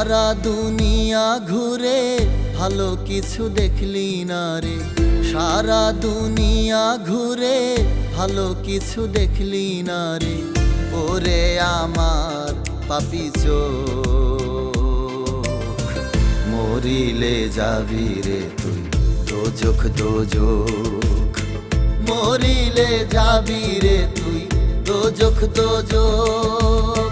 সারা দুনিয়া ঘুরে ভালো কিছু দেখলি না রে, সারা দুনিয়া ঘুরে ভালো কিছু দেখলি না রে। ওরে আমার পাপী চোখ, মরিলে যাবি রে তুই দোজখ দোজখ, মরিলে যাবি রে তুই দোজখ দোজখ।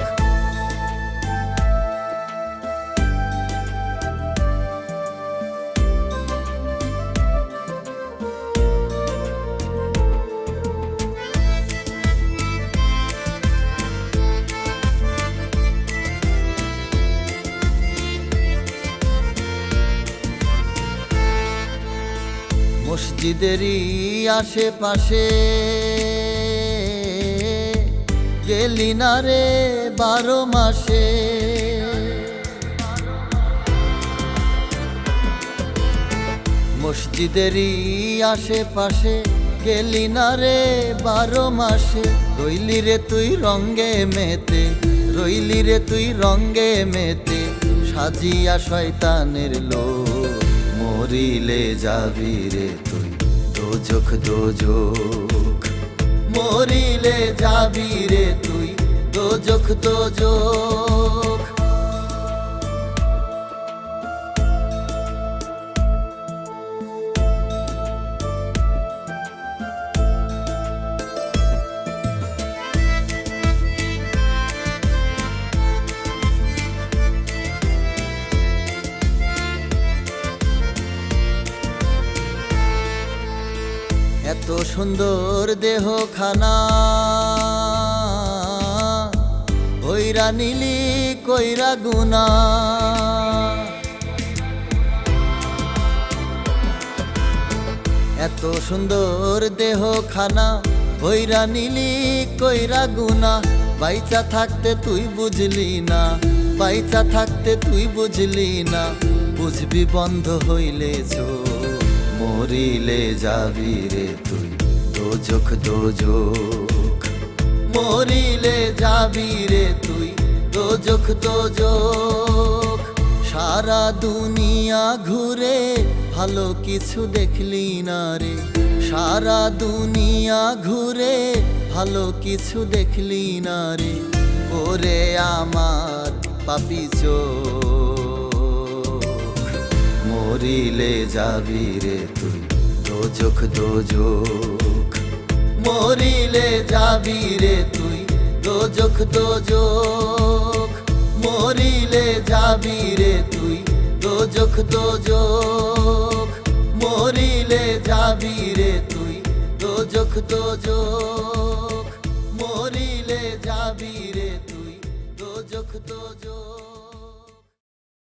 মসজিদেরই আশেপাশে গেলি না রে 12 মাসে, মসজিদেরই আশেপাশে গেলি না রে 12 মাসে। রইলি রে তুই রঙ্গে মেতে, রইলি রে তুই রঙ্গে মেতে, সাজিয়া শয়তানের লোক। মরিলে যাবি রে তুই দোজখ দোজখ, মরিলে যাবি রে তুই দোজখ দোজখ। এত সুন্দর দেহ খানা হইরা নিলি কইরা গুনা, এত সুন্দর দেহ খানা হইরা নিলি কইরা গুনা। বাইচা থাকতে তুই বুঝলি না, বাইচা থাকতে তুই বুঝলি না, বুঝবি বন্ধ হইলে চোখ। মরিলে যাবি রে তুই দোজখ দোজখ, মরিলে যাবি রে তুই দোজখ দোজখ। সারা দুনিয়া ঘুরে ভালো কিছু দেখলি না রে, সারা দুনিয়া ঘুরে ভালো কিছু দেখলি না রে। ওরে আমার পাপী চোখ, মরিলে যাবি রে তুই দোজখ দোজখ, মরিলে যাবি রে তুই দোজখ দোজখ, মরিলে যাবি রে তুই দোজখ দোজখ, মরিলে যাবি রে তুই দোজখ দোজখ, মরিলে যাবি রে তুই দোজখ দোজখ।